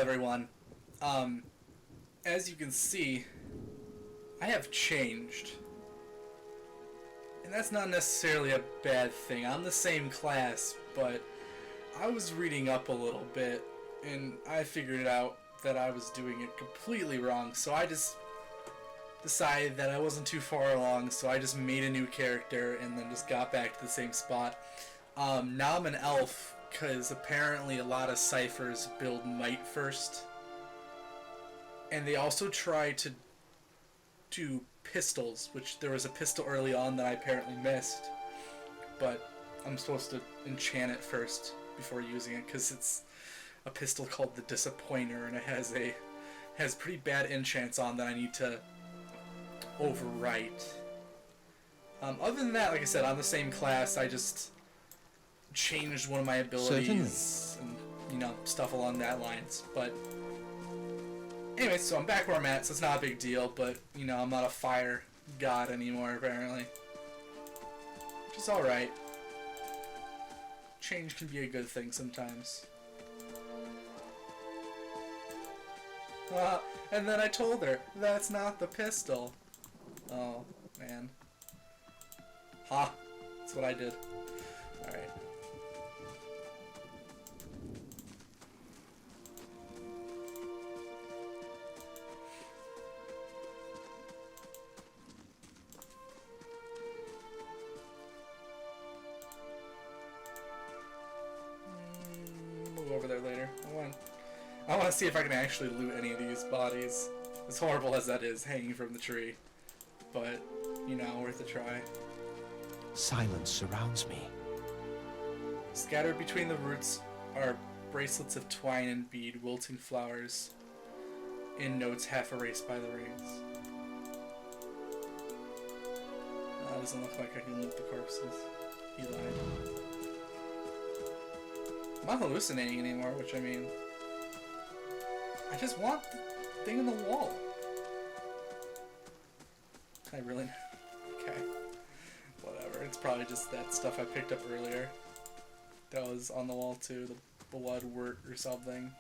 everyone. As you can see, I have changed. And that's not necessarily a bad thing. I'm the same class, but I was reading up a little bit, and I figured out that I was doing it completely wrong, so I just decided that I wasn't too far along, so I just made a new character and then just got back to the same spot. Now I'm an elf, because apparently a lot of ciphers build might first. And they also try to do pistols, which there was a pistol early on that I apparently missed. But I'm supposed to enchant it first before using it, because it's a pistol called the Disappointer, and it has pretty bad enchants on that I need to overwrite. Other than that, like I said, I'm the same class. I just changed one of my abilities and, you know, stuff along that lines. But anyway, so I'm back where I'm at, so it's not a big deal. But, you know, I'm not a fire god anymore, apparently. Which is alright. Change can be a good thing sometimes. And then I told her, that's not the pistol. Oh, man. Ha! That's what I did. Alright. We'll go over there later. I want to see if I can actually loot any of these bodies. As horrible as that is, hanging from the tree. But, you know, worth a try. Silence surrounds me. Scattered between the roots are bracelets of twine and bead, wilting flowers, in notes half erased by the rains. That doesn't look like I can loot the corpses. He lied. I'm not hallucinating anymore, which I mean, I just want the thing in the wall. I really... Okay. Whatever. It's probably just that stuff I picked up earlier. That was on the wall too. The blood wort or something.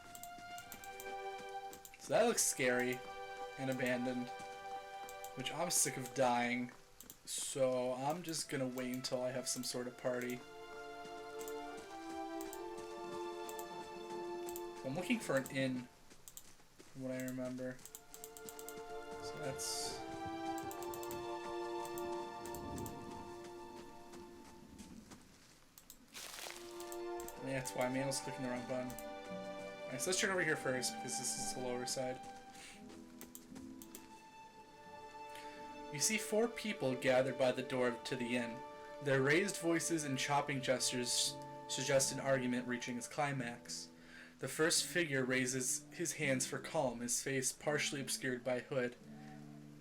So that looks scary and abandoned. Which I'm sick of dying. So I'm just gonna wait until I have some sort of party. I'm looking for an inn, from what I remember. So that's... Yeah, that's why I was clicking the wrong button. Alright, so let's check over here first, because this is the lower side. You see 4 people gathered by the door to the inn. Their raised voices and chopping gestures suggest an argument reaching its climax. The first figure raises his hands for calm, his face partially obscured by a hood,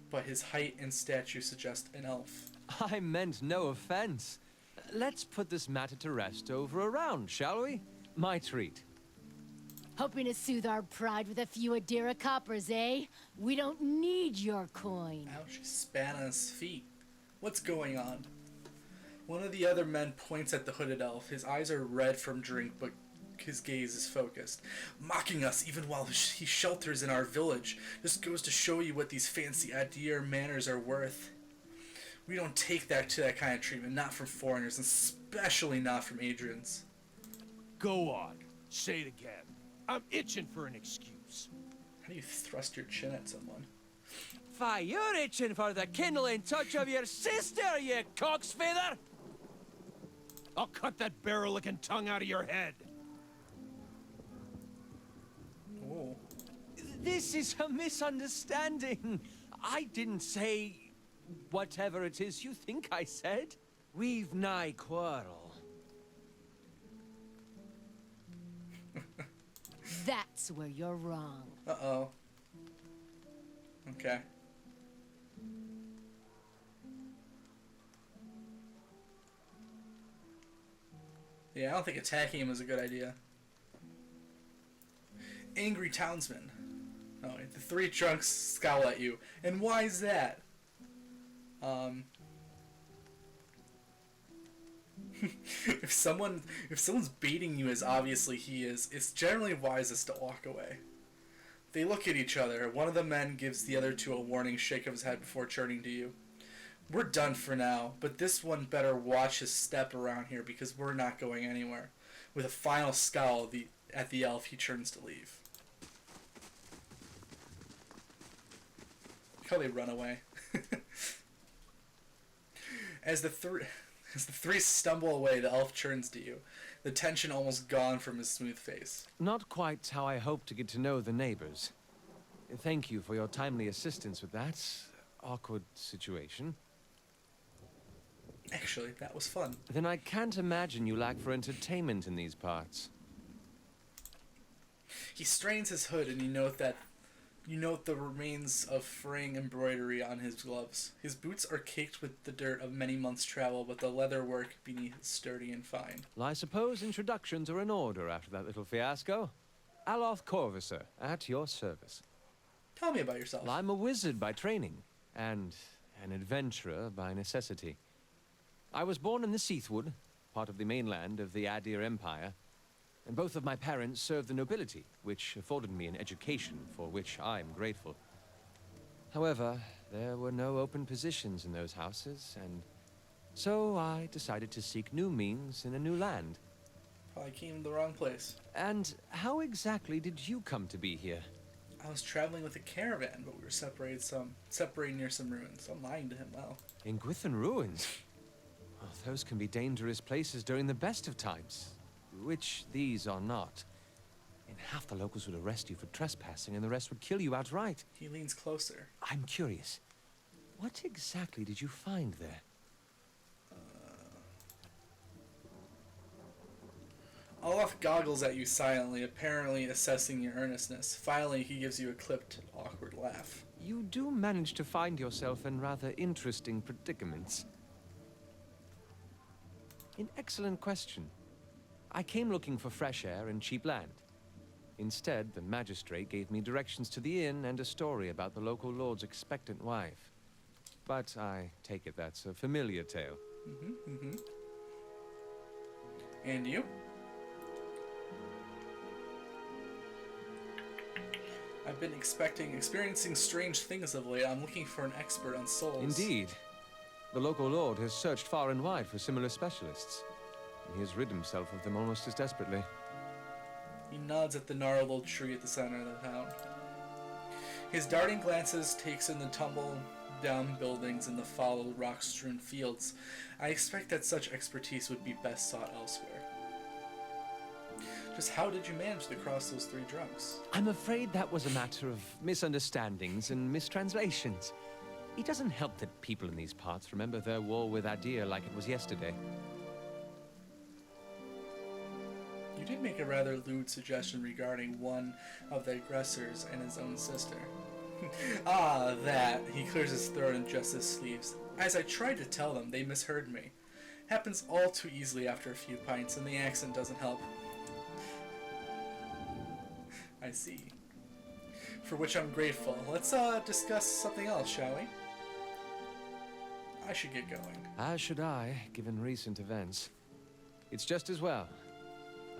but his height and stature suggest an elf. I meant no offense. Let's put this matter to rest over a round, shall we? My treat. Hoping to soothe our pride with a few Adira coppers, eh? We don't need your coin. Ouch, he spat on his feet. What's going on? One of the other men points at the hooded elf. His eyes are red from drink, but his gaze is focused. Mocking us even while he shelters in our village. Just goes to show you what these fancy Adir manners are worth. We don't take that kind of treatment, not from foreigners, and especially not from Adrians. Go on. Say it again. I'm itching for an excuse. How do you thrust your chin at someone? Fie, you're itching for the kindling touch of your sister, you cocksfeather! I'll cut that barrel-licking tongue out of your head. Oh. This is a misunderstanding. I didn't say whatever it is you think I said. We've nigh quarrel. That's where you're wrong. Uh-oh. Okay. Yeah, I don't think attacking him is a good idea. Angry townsman. Oh, wait, the 3 drunks scowl at you. And why is that? If someone's baiting you as obviously he is, it's generally wisest to walk away. They look at each other. One of the men gives the other two a warning shake of his head before turning to you. We're done for now, but this one better watch his step around here because we're not going anywhere. With a final scowl at the elf, he turns to leave. Look how they run away. As the three stumble away, the elf turns to you, the tension almost gone from his smooth face. Not quite how I hoped to get to know the neighbors. Thank you for your timely assistance with that awkward situation. Actually, that was fun. Then I can't imagine you lack for entertainment in these parts. He strains his hood, and you note the remains of fraying embroidery on his gloves. His boots are caked with the dirt of many months' travel, but the leather work beneath is sturdy and fine. Well, I suppose introductions are in order after that little fiasco. Aloth Corvusser, at your service. Tell me about yourself. Well, I'm a wizard by training, and an adventurer by necessity. I was born in the Seathwood, part of the mainland of the Adir Empire, and both of my parents served the nobility, which afforded me an education for which I'm grateful. However, there were no open positions in those houses, and so I decided to seek new means in a new land. Probably came to the wrong place. And how exactly did you come to be here? I was traveling with a caravan, but we were separated near some ruins. I'm lying to him now. In Gwithan Ruins? Well, those can be dangerous places during the best of times, which these are not. And half the locals would arrest you for trespassing, and the rest would kill you outright. He leans closer. I'm curious. What exactly did you find there? Olaf goggles at you silently, apparently assessing your earnestness. Finally, he gives you a clipped, awkward laugh. You do manage to find yourself in rather interesting predicaments. An excellent question. I came looking for fresh air and cheap land. Instead, the magistrate gave me directions to the inn and a story about the local lord's expectant wife. But I take it that's a familiar tale. And you? I've been experiencing strange things of late. I'm looking for an expert on souls. Indeed. The local lord has searched far and wide for similar specialists. And he has rid himself of them almost as desperately. He nods at the gnarled old tree at the center of the town. His darting glances takes in the tumble-down buildings and the foul rock-strewn fields. I expect that such expertise would be best sought elsewhere. Just how did you manage to cross those three drunks? I'm afraid that was a matter of misunderstandings and mistranslations. It doesn't help that people in these parts remember their war with Adir like it was yesterday. You did make a rather lewd suggestion regarding one of the aggressors and his own sister. Ah, that. He clears his throat and adjusts his sleeves. As I tried to tell them, they misheard me. Happens all too easily after a few pints, and the accent doesn't help. I see. For which I'm grateful. Let's discuss something else, shall we? I should get going. As should I, given recent events. It's just as well.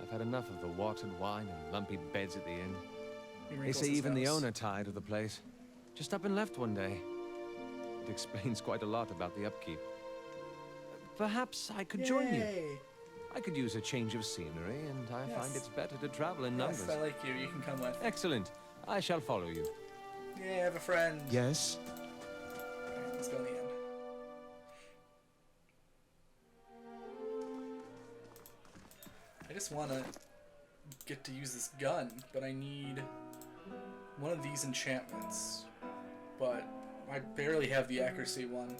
I've had enough of the watered wine and lumpy beds at the inn. They say even the owner tired of the place. Just up and left one day. It explains quite a lot about the upkeep. Perhaps I could join you. I could use a change of scenery, and I find it's better to travel in numbers. Yes, I like you. You can come with. Excellent. I shall follow you. Yeah, I have a friend. Yes? Alright, let's go to the end. I just want to get to use this gun, but I need one of these enchantments. But I barely have the accuracy one.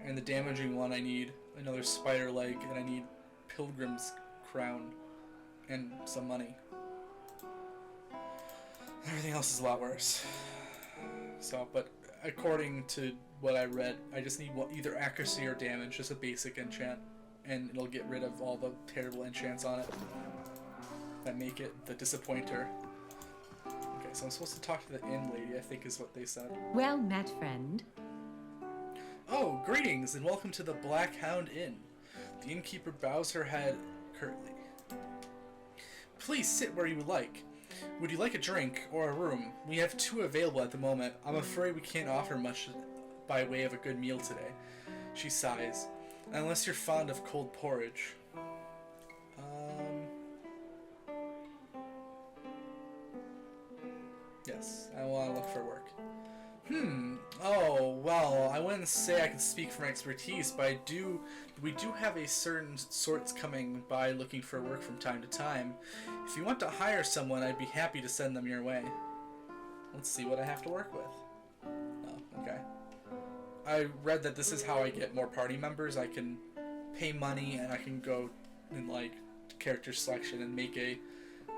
And the damaging one I need another spider leg, and I need Pilgrim's crown and some money. Everything else is a lot worse. So, but according to what I read, I just need either accuracy or damage, just a basic enchant, and it'll get rid of all the terrible enchants on it that make it the disappointer. Okay, so I'm supposed to talk to the inn lady, I think is what they said. Well met, friend. Oh, greetings and welcome to the Black Hound Inn. The innkeeper bows her head curtly. Please sit where you like. Would you like a drink or a room? We have 2 available at the moment. I'm afraid we can't offer much by way of a good meal today. She sighs. Unless you're fond of cold porridge. Yes, I want to look for work. Oh, well, I wouldn't say I can speak from expertise, but we do have a certain sorts coming by looking for work from time to time. If you want to hire someone, I'd be happy to send them your way. Let's see what I have to work with. Oh, okay. I read that this is how I get more party members. I can pay money and I can go in like character selection and make a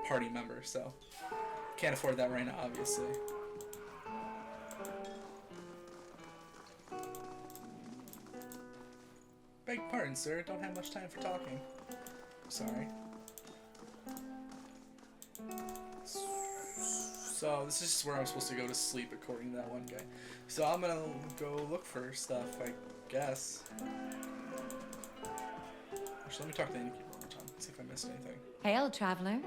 party member, so can't afford that right now, obviously. Beg pardon, sir. Don't have much time for talking. Sorry. So this is just where I'm supposed to go to sleep, according to that one guy. So I'm gonna go look for stuff, I guess. Actually, let me talk to the innkeeper one more time. See if I missed anything. Hail, traveler.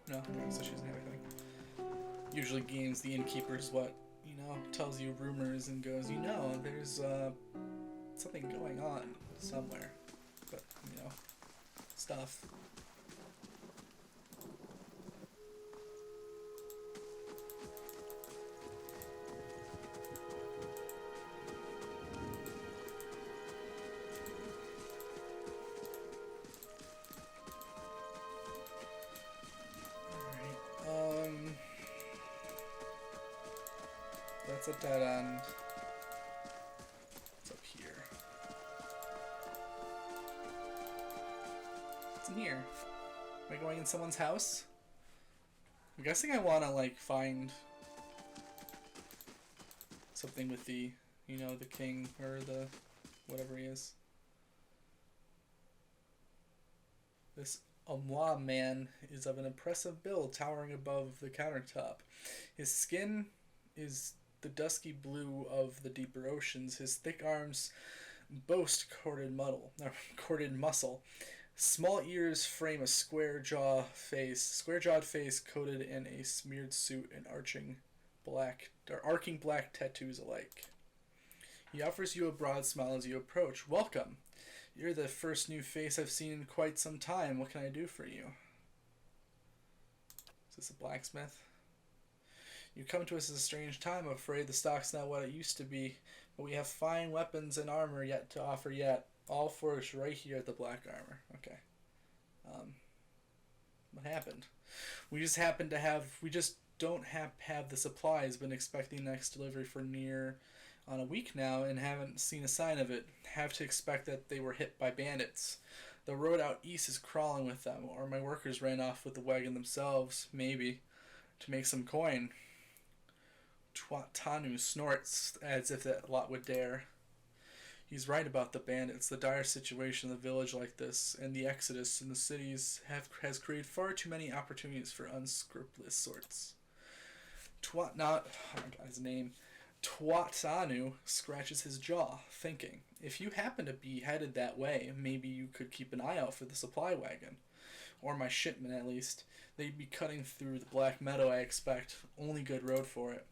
No, okay, so she doesn't have anything. Usually games, the innkeeper is what, you know, tells you rumors and goes, you know, there's something going on somewhere. But, you know, stuff. That's a dead end. What's up here? What's in here? Am I going in someone's house? I'm guessing I want to, like, find something with the, you know, the king or the whatever he is. This Omwa man is of an impressive build, towering above the countertop. His skin is the dusky blue of the deeper oceans. His thick arms boast corded muscle. Small ears frame a square-jawed face coated in a smeared suit and arcing black tattoos alike. He offers you a broad smile as you approach. Welcome. You're the first new face I've seen in quite some time. What can I do for you? Is this a blacksmith? You come to us at a strange time. I'm afraid the stock's not what it used to be, but we have fine weapons and armor yet to offer yet. All forged right here at the Black Armor. Okay. What happened? We just don't have the supplies. Been expecting next delivery for near on a week now and haven't seen a sign of it. Have to expect that they were hit by bandits. The road out east is crawling with them, or my workers ran off with the wagon themselves, maybe, to make some coin. Tanu snorts as if that lot would dare. He's right about the bandits. The dire situation in the village like this and the exodus in the cities has created far too many opportunities for unscrupulous sorts. Twatanu scratches his jaw, thinking, if you happen to be headed that way, maybe you could keep an eye out for the supply wagon. Or my shipment, at least. They'd be cutting through the Black Meadow, I expect. Only good road for it.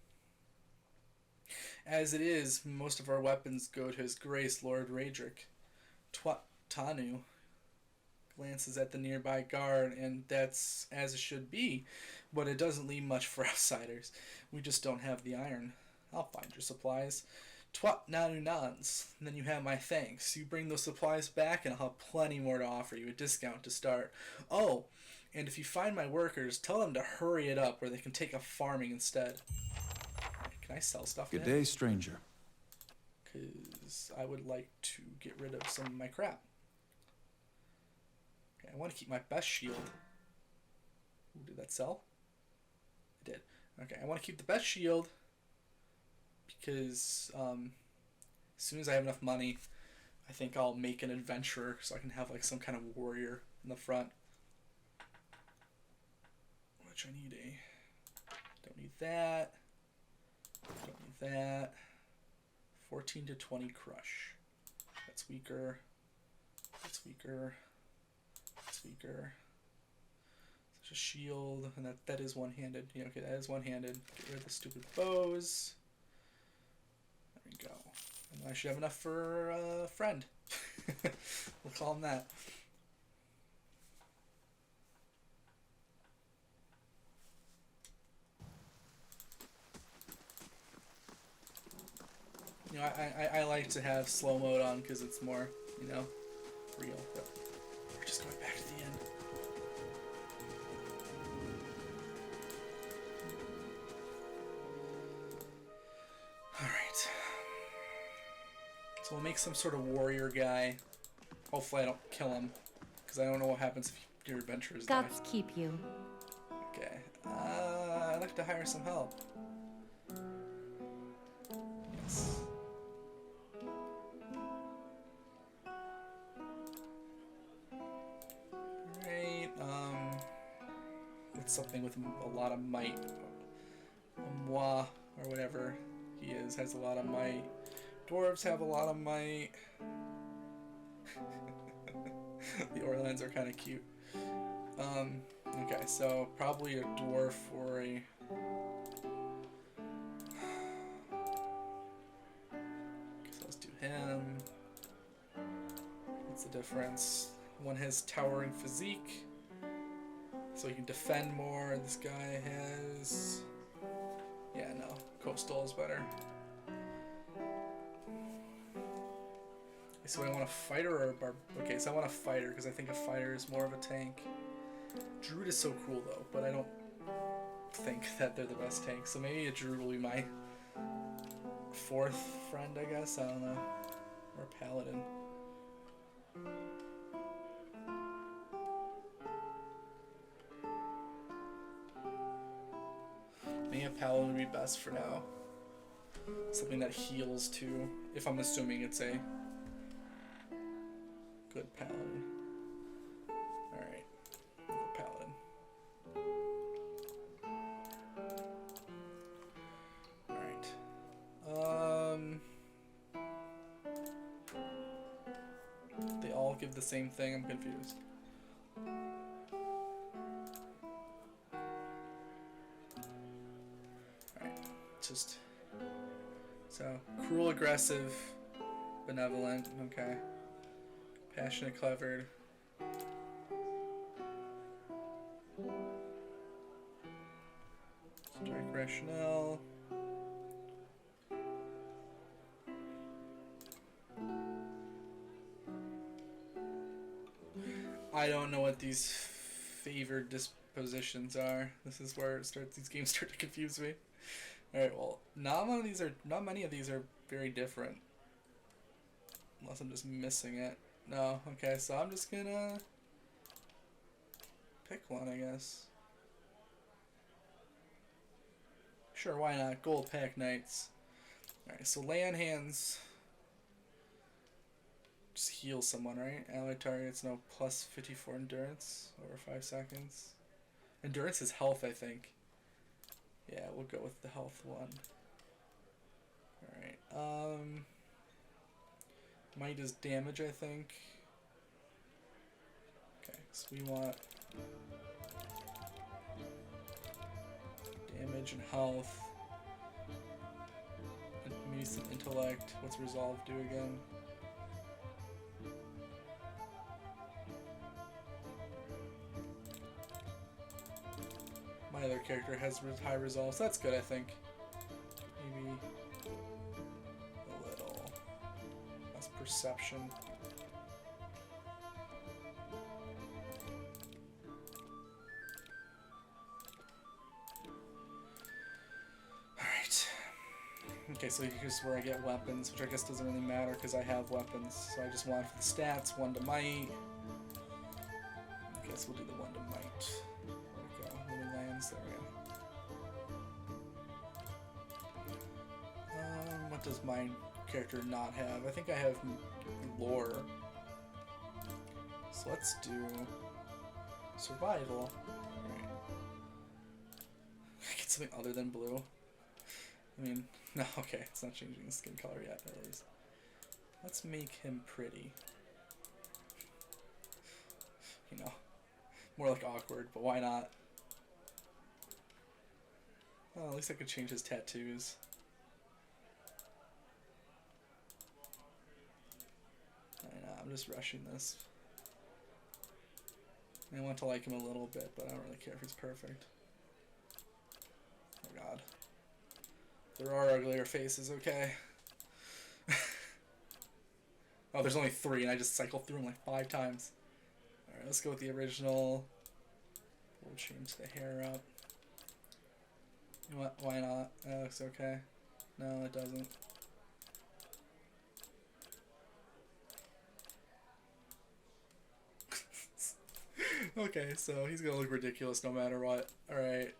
As it is, most of our weapons go to His Grace, Lord Raedric. Twatanu glances at the nearby guard, and that's as it should be, but it doesn't leave much for outsiders. We just don't have the iron. I'll find your supplies. Twatanu nods. Then you have my thanks. You bring those supplies back, and I'll have plenty more to offer you. A discount to start. Oh, and if you find my workers, tell them to hurry it up, where they can take up farming instead. Can I sell stuff to him? Good day, stranger. Because I would like to get rid of some of my crap. Okay, I want to keep my best shield. Ooh, did that sell? It did. Okay, I want to keep the best shield because as soon as I have enough money, I think I'll make an adventurer so I can have like some kind of warrior in the front. Which I need don't need that. Don't need that. 14 to 20 crush. That's weaker. That's weaker. Speaker. Such a shield, and that is one-handed. Yeah, okay, that is one-handed. Get rid of the stupid bows. There we go. And I should have enough for a friend. We'll call him that. You know, I like to have slow mode on because it's more, you know, real. But we're just going back to the end. Alright. So we'll make some sort of warrior guy. Hopefully I don't kill him, because I don't know what happens if your adventurers die. Gods keep you. Okay. I'd like to hire some help. Yes. Right. It's something with a lot of might. Moi, or whatever he is, has a lot of might. Dwarves have a lot of might. The Orlands are kind of cute. Okay, so probably a dwarf or a... Guess let's do him. What's the difference? One has towering physique, so he can defend more. This guy has... Yeah, no. Coastal is better. So I want a fighter or a barb... Okay, so I want a fighter, because I think a fighter is more of a tank. Druid is so cool, though, but I don't think that they're the best tank. So maybe a Druid will be my fourth friend, I guess? I don't know. Or a Paladin. Maybe a Paladin would be best for now. Something that heals, too. If I'm assuming it's a... good Paladin. Alright. Paladin. Alright. They all give the same thing? I'm confused. Alright. Just... So, cruel, aggressive, benevolent, okay. Passionate, clever. Strike rationale. I don't know what these favored dispositions are. This is where these games start to confuse me. Alright, well, not many of these are very different. Unless I'm just missing it. No, okay, so I'm just gonna pick one, I guess. Sure, why not? Gold Pack Knights. Alright, so lay on hands. Just heal someone, right? Ally targets no plus 54 endurance over 5 seconds. Endurance is health, I think. Yeah, we'll go with the health one. Alright, might is damage, I think. Okay, so we want damage and health. And maybe some intellect. What's resolve do again? My other character has high resolve, so that's good, I think. Maybe a little less perception. Alright. Okay, so here's where I get weapons, which I guess doesn't really matter because I have weapons. So I just want for the stats, 1 to might. I guess we'll do the 1 to might. There we go. What does my character not have? I think I have lore. So let's do survival. Alright. Get something other than blue. I mean, no, okay, it's not changing the skin color yet, at least. Let's make him pretty. You know, More like awkward, but why not? Oh, at least I could change his tattoos. I know, I'm just rushing this. I want to like him a little bit, but I don't really care if he's perfect. Oh god. There are uglier faces, okay. Oh, there's only 3, and I just cycled through them like 5 times. Alright, let's go with the original. We'll change the hair up. You know what? Why not? That looks okay. No, it doesn't. Okay, so he's gonna look ridiculous no matter what. Alright.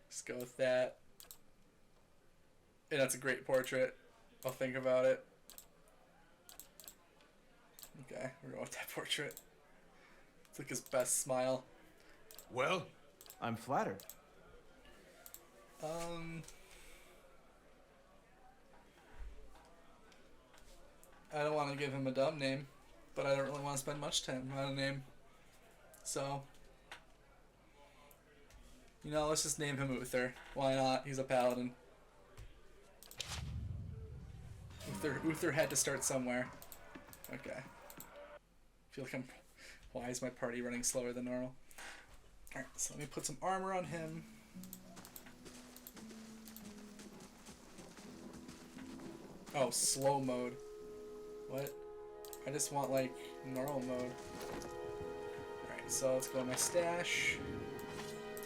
Let's go with that. And that's a great portrait. I'll think about it. Okay, we're going with that portrait. It's like his best smile. Well? I'm flattered. I don't want to give him a dumb name, but I don't really want to spend much time on a name. So, you know, let's just name him Uther. Why not? He's a paladin. Uther had to start somewhere. Okay. I feel like I'm... Why is my party running slower than normal? Alright, so let me put some armor on him. Oh, slow mode. What? I just want, like, normal mode. Alright, so let's go to my stash.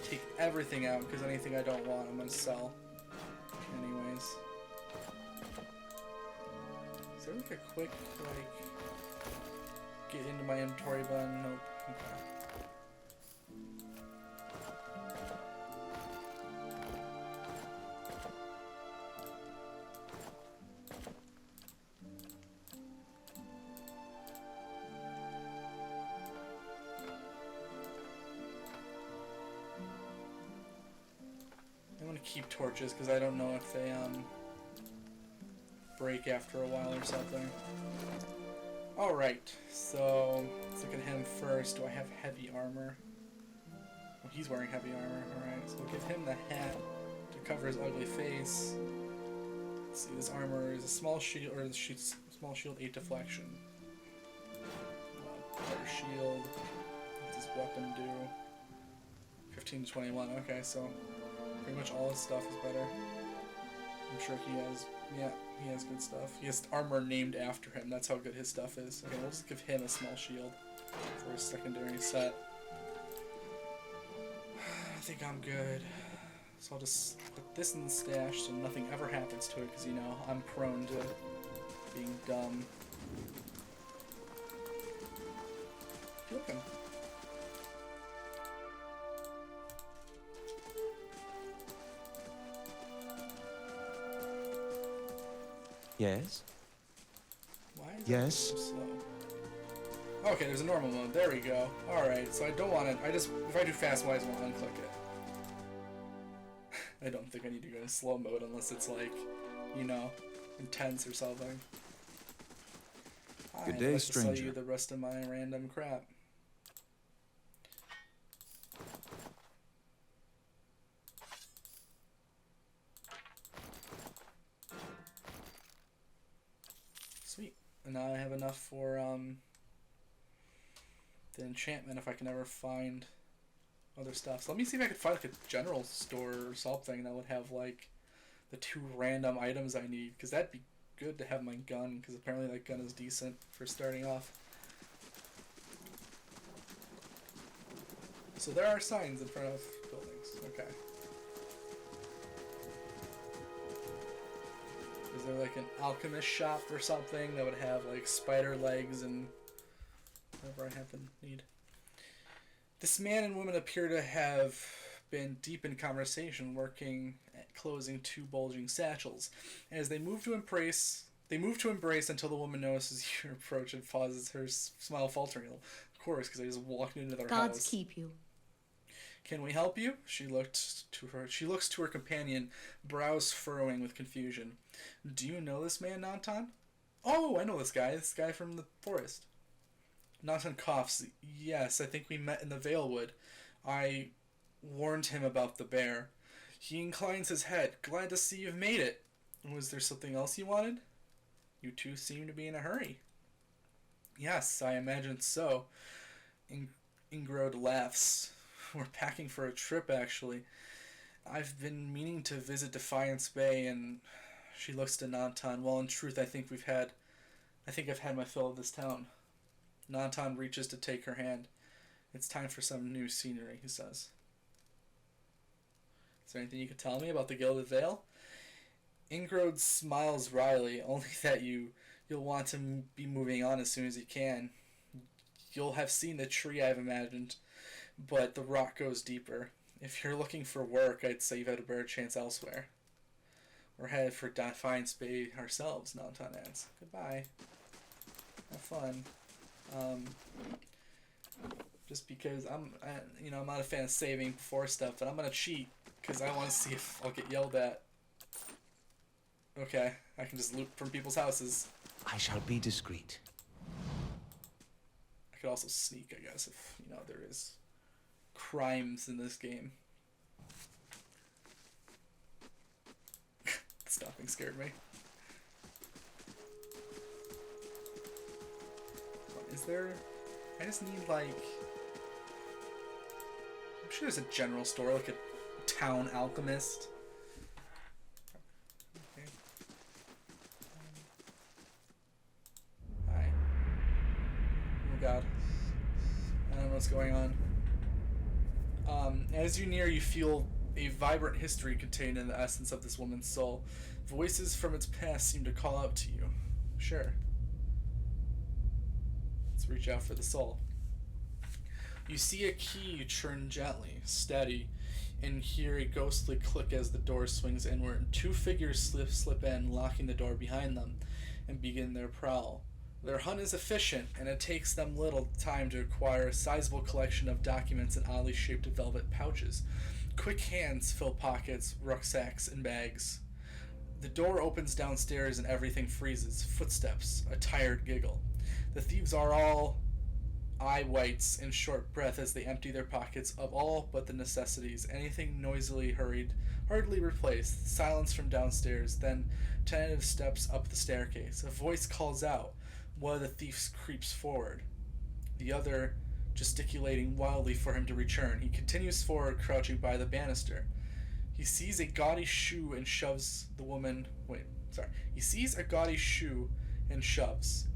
Take everything out, because anything I don't want, I'm gonna sell. Anyways. Is there, like, a quick, like... get into my inventory button? Nope. Okay. Keep torches because I don't know if they break after a while or something. Alright, so let's look at him first. Do I have heavy armor? Oh, he's wearing heavy armor. Alright, so we'll give him the hat to cover his ugly face. Let's see, this armor is a small shield, or small shield 8 deflection. Better shield. What's his weapon do? 15 to 21. Okay, so pretty much all his stuff is better. I'm sure he has, yeah, he has good stuff. He has armor named after him. That's how good his stuff is. Okay, we'll just give him a small shield for his secondary set. I think I'm good. So I'll just put this in the stash so nothing ever happens to it because, you know, I'm prone to being dumb. Look him. Yes? Why is Yes? that so slow? Okay, there's a normal mode. There we go. Alright, so I don't want it. If I do fast mode, I just want to unclick it. I don't think I need to go in slow mode unless it's like, you know, intense or something. Good day, stranger. I'll sell you the rest of my random crap. Sweet. And now I have enough for the enchantment if I can ever find other stuff. So let me see if I could find like a general store or something that would have like the 2 random items I need, because that'd be good to have my gun, because apparently that gun is decent for starting off. So there are signs in front of buildings. Okay. Is there like an alchemist shop or something that would have like spider legs and whatever I happen to need? This man and woman appear to have been deep in conversation, working at closing 2 bulging satchels. As they move to embrace until the woman notices your approach and pauses, her smile faltering. Of course, because I just walked into their house. Gods keep you. Can we help you? She looks to her companion, brows furrowing with confusion. Do you know this man, Nantan? Oh, I know this guy. This guy from the forest. Naughton coughs. Yes, I think we met in the Valewood. I warned him about the bear. He inclines his head. Glad to see you've made it. Was there something else you wanted? You two seem to be in a hurry. Yes, I imagine so. Ingrod laughs. We're packing for a trip, actually. I've been meaning to visit Defiance Bay, and she looks to Nantan. Well, in truth, I think I've had my fill of this town. Nantan reaches to take her hand. It's time for some new scenery, he says. Is there anything you could tell me about the Gilded Vale? Ingrod smiles wryly, only that you'll want to be moving on as soon as you can. You'll have seen the tree, I've imagined, but the rock goes deeper. If you're looking for work, I'd say you've had a better chance elsewhere. We're headed for Defiance Bay ourselves, Nantan adds. Goodbye. Have fun. Just because I'm not a fan of saving before stuff, but I'm gonna cheat because I want to see if I'll get yelled at. Okay, I can just loot from people's houses. I shall be discreet. I could also sneak, I guess, if there is crimes in this game. Stopping scared me. What is there? I just need I'm sure there's a general store, like a town alchemist. Okay. Hi. Oh god. I don't know what's going on. As you near, you feel a vibrant history contained in the essence of this woman's soul. Voices from its past seem to call out to you. Sure. Let's reach out for the soul. You see a key churn gently, steady, and hear a ghostly click as the door swings inward. Two figures slip in, locking the door behind them, and begin their prowl. Their hunt is efficient, and it takes them little time to acquire a sizable collection of documents in oddly shaped velvet pouches. Quick hands fill pockets, rucksacks, and bags. The door opens downstairs and everything freezes. Footsteps, a tired giggle. The thieves are all eye whites in short breath as they empty their pockets of all but the necessities. Anything noisily hurriedly replaced. Silence from downstairs, then tentative steps up the staircase. A voice calls out. One of the thieves creeps forward, the other gesticulating wildly for him to return. He continues forward, crouching by the banister. He sees a gaudy shoe and shoves the woman... He sees a gaudy shoe and shoves.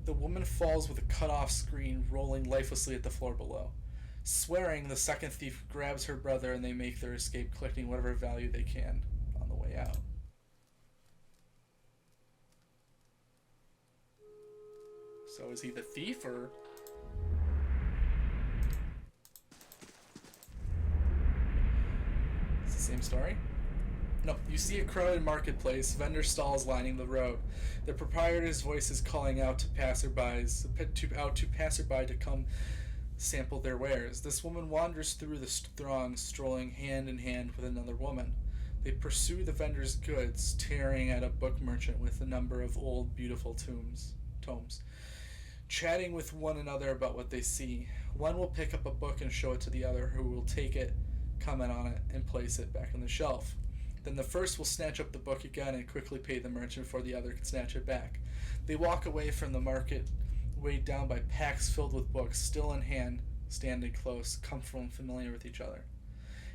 The woman falls with a cut-off screen, rolling lifelessly at the floor below. Swearing, the second thief grabs her brother and they make their escape, collecting whatever value they can on the way out. So is he the thief, or... It's the same story? No, you see a crowded marketplace, vendor stalls lining the road. The proprietor's voice is calling out to passerby to come sample their wares. This woman wanders through the throng, strolling hand in hand with another woman. They pursue the vendor's goods, tearing at a book merchant with a number of old, beautiful tomes. Chatting with one another about what they see. One will pick up a book and show it to the other, who will take it, comment on it, and place it back on the shelf. Then the first will snatch up the book again and quickly pay the merchant before the other can snatch it back. They walk away from the market, weighed down by packs filled with books, still in hand, standing close, comfortable and familiar with each other.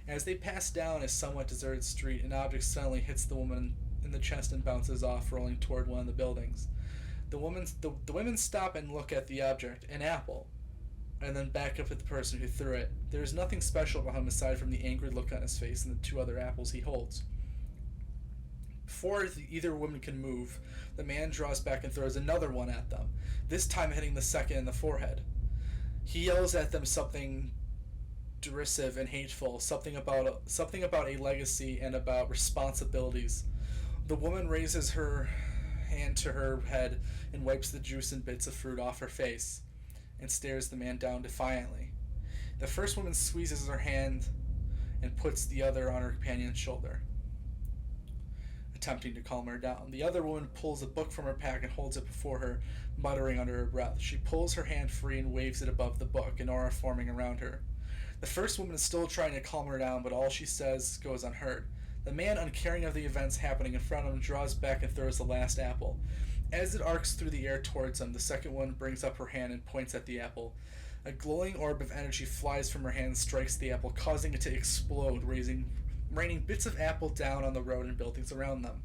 As they pass down a somewhat deserted street, an object suddenly hits the woman in the chest and bounces off, rolling toward one of the buildings. The women stop and look at the object, an apple, and then back up at the person who threw it. There is nothing special about him aside from the angry look on his face and the two other apples he holds. Before either woman can move, the man draws back and throws another one at them, this time hitting the second in the forehead. He yells at them something derisive and hateful, something about a legacy and about responsibilities. The woman raises her hand to her head and wipes the juice and bits of fruit off her face and stares the man down defiantly. The first woman squeezes her hand and puts the other on her companion's shoulder. attempting to calm her down. The other woman pulls a book from her pack and holds it before her, muttering under her breath. She pulls her hand free and waves it above the book, an aura forming around her. The first woman is still trying to calm her down, but all she says goes unheard. The man, uncaring of the events happening in front of him, draws back and throws the last apple. As it arcs through the air towards him, the second one brings up her hand and points at the apple. A glowing orb of energy flies from her hand and strikes the apple, causing it to explode, raining bits of apple down on the road and buildings around them.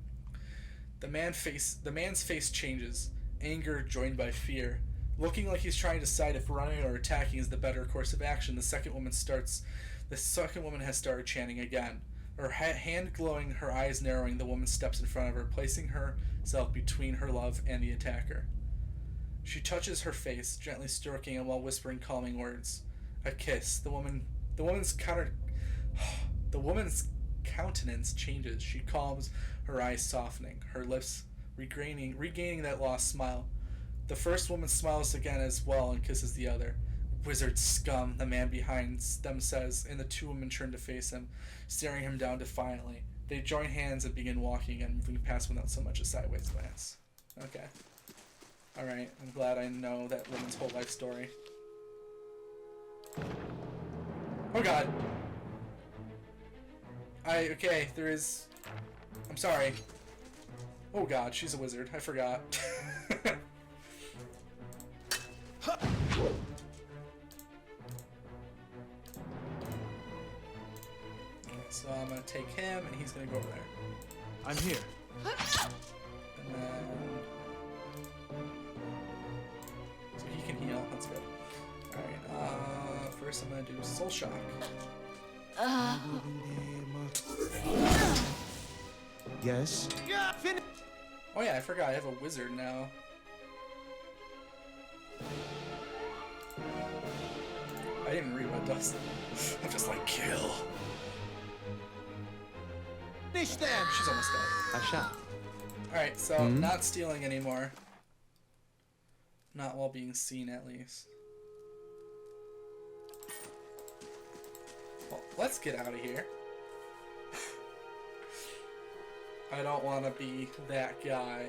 The man's face changes, anger joined by fear. Looking like he's trying to decide if running or attacking is the better course of action, the second woman has started chanting again. Her hand glowing, her eyes narrowing, the woman steps in front of her, placing herself between her love and the attacker. She touches her face, gently stroking it while whispering calming words. A kiss. The woman's countenance changes. She calms, her eyes softening, her lips regaining that lost smile. The first woman smiles again as well and kisses the other. Wizard scum, the man behind them says, and the two women turn to face him, staring him down defiantly. They join hands and begin walking again, moving past without so much a sideways glance. Okay. Alright, I'm glad I know that woman's whole life story. Oh god! Okay, there is... I'm sorry. Oh god, she's a wizard. I forgot. So I'm gonna take him, and he's gonna go over there. I'm here. And then... So he can heal, that's good. Alright, first I'm gonna do Soul Shock. Yes? Oh yeah, I forgot, I have a wizard now. I didn't even read what it does. I'm just like, kill! Finish them! She's almost dead. I shall. Alright, so not stealing anymore. Not while being seen, at least. Well, let's get out of here. I don't want to be that guy.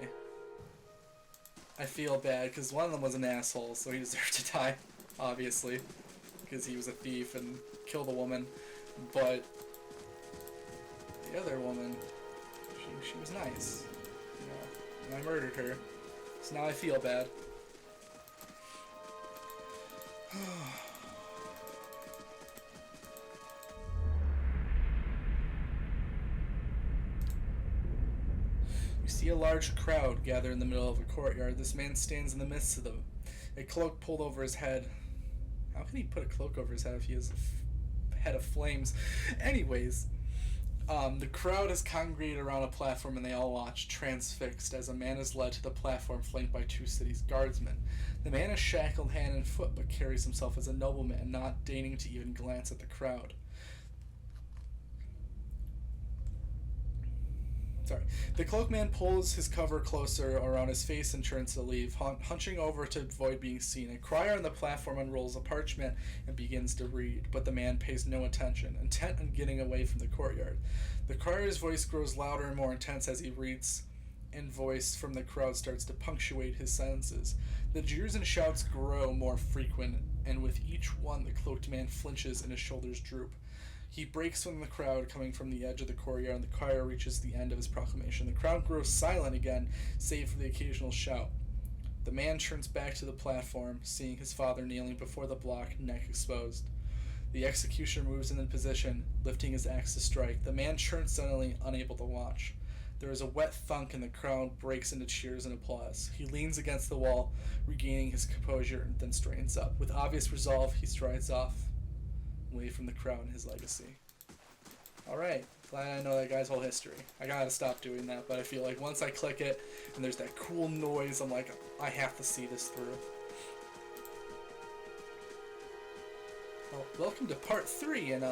I feel bad, because one of them was an asshole, so he deserved to die, obviously. Because he was a thief and killed a woman. But the other woman, she was nice. You know, and I murdered her. So now I feel bad. You see a large crowd gather in the middle of a courtyard. This man stands in the midst of them, a cloak pulled over his head. How can he put a cloak over his head if he has a head of flames? Anyways, the crowd has congregated around a platform and they all watch, transfixed, as a man is led to the platform flanked by two city's guardsmen. The man is shackled hand and foot but carries himself as a nobleman, not deigning to even glance at the crowd. The cloakman pulls his cover closer around his face and turns to leave, hunching over to avoid being seen. A crier on the platform unrolls a parchment and begins to read, but the man pays no attention, intent on getting away from the courtyard. The crier's voice grows louder and more intense as he reads, and voice from the crowd starts to punctuate his sentences. The jeers and shouts grow more frequent, and with each one the cloaked man flinches and his shoulders droop. He breaks from the crowd coming from the edge of the courtyard, and the crier reaches the end of his proclamation. The crowd grows silent again, save for the occasional shout. The man turns back to the platform, seeing his father kneeling before the block, neck exposed. The executioner moves in position, lifting his axe to strike. The man turns suddenly, unable to watch. There is a wet thunk, and the crowd breaks into cheers and applause. He leans against the wall, regaining his composure, and then straightens up. With obvious resolve, he strides off, away from the crowd and his legacy. Alright, glad I know that guy's whole history. I gotta stop doing that, but I feel like once I click it and there's that cool noise, I'm like, I have to see this through. Well, welcome to part 3 and,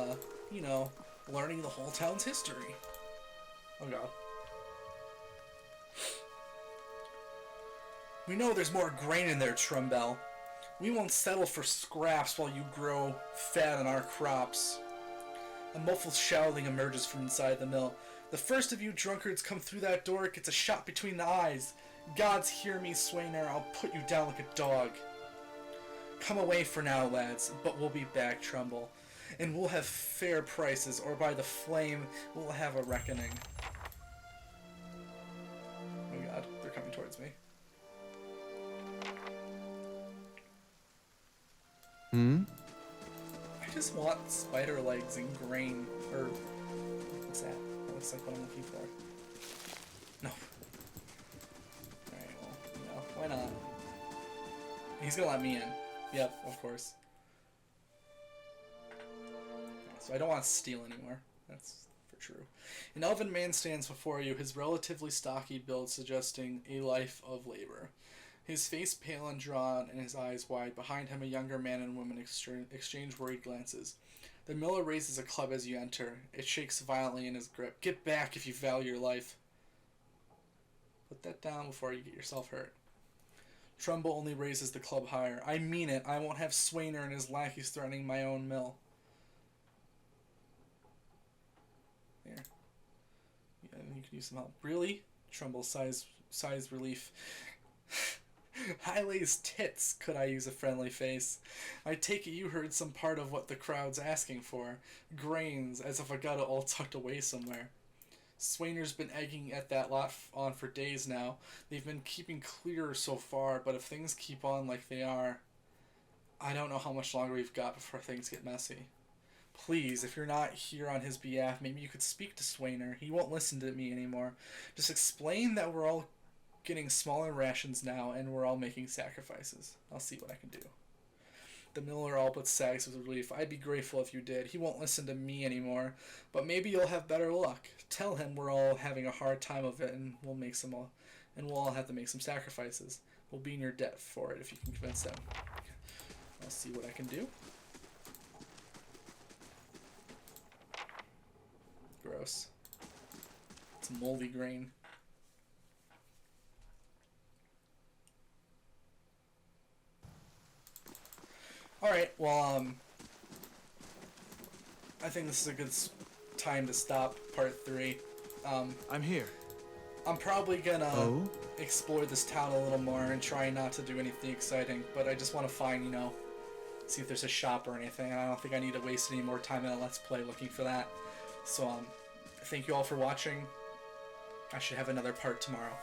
learning the whole town's history. Oh god. We know there's more grain in there, Trumbell. We won't settle for scraps while you grow fat on our crops. A muffled shouting emerges from inside the mill. The first of you drunkards come through that door gets a shot between the eyes. Gods hear me, Swainer, I'll put you down like a dog. Come away for now, lads, but we'll be back, Trumbull. And we'll have fair prices, or by the flame, we'll have a reckoning. Oh god, they're coming towards me. I just want spider legs and grain, or... what's that? That looks like what I'm looking for. No. Alright, well, no, why not? He's gonna let me in. Yep, of course. So I don't want to steal anymore. That's for true. An elven man stands before you, his relatively stocky build suggesting a life of labor. His face pale and drawn, and his eyes wide. Behind him, a younger man and woman exchange worried glances. The miller raises a club as you enter. It shakes violently in his grip. Get back if you value your life. Put that down before you get yourself hurt. Trumbull only raises the club higher. I mean it. I won't have Swainer and his lackeys threatening my own mill. There. Yeah, you can use some help. Really? Trumbull sighs relief. Hylay's tits, could I use a friendly face? I take it you heard some part of what the crowd's asking for. Grains, as if I got it all tucked away somewhere. Swainer's been egging at that lot on for days now. They've been keeping clear so far, but if things keep on like they are, I don't know how much longer we've got before things get messy. Please, if you're not here on his behalf, maybe you could speak to Swainer. He won't listen to me anymore. Just explain that we're all getting smaller rations now, and we're all making sacrifices. I'll see what I can do. The miller all but sags with relief. I'd be grateful if you did. He won't listen to me anymore, but maybe you'll have better luck. Tell him we're all having a hard time of it, and we'll all have to make some sacrifices. We'll be in your debt for it if you can convince them. I'll see what I can do. Gross. It's moldy grain. Alright, well, I think this is a good time to stop part 3. I'm here. I'm probably gonna explore this town a little more and try not to do anything exciting, but I just want to find, see if there's a shop or anything, and I don't think I need to waste any more time in a Let's Play looking for that. So, thank you all for watching. I should have another part tomorrow.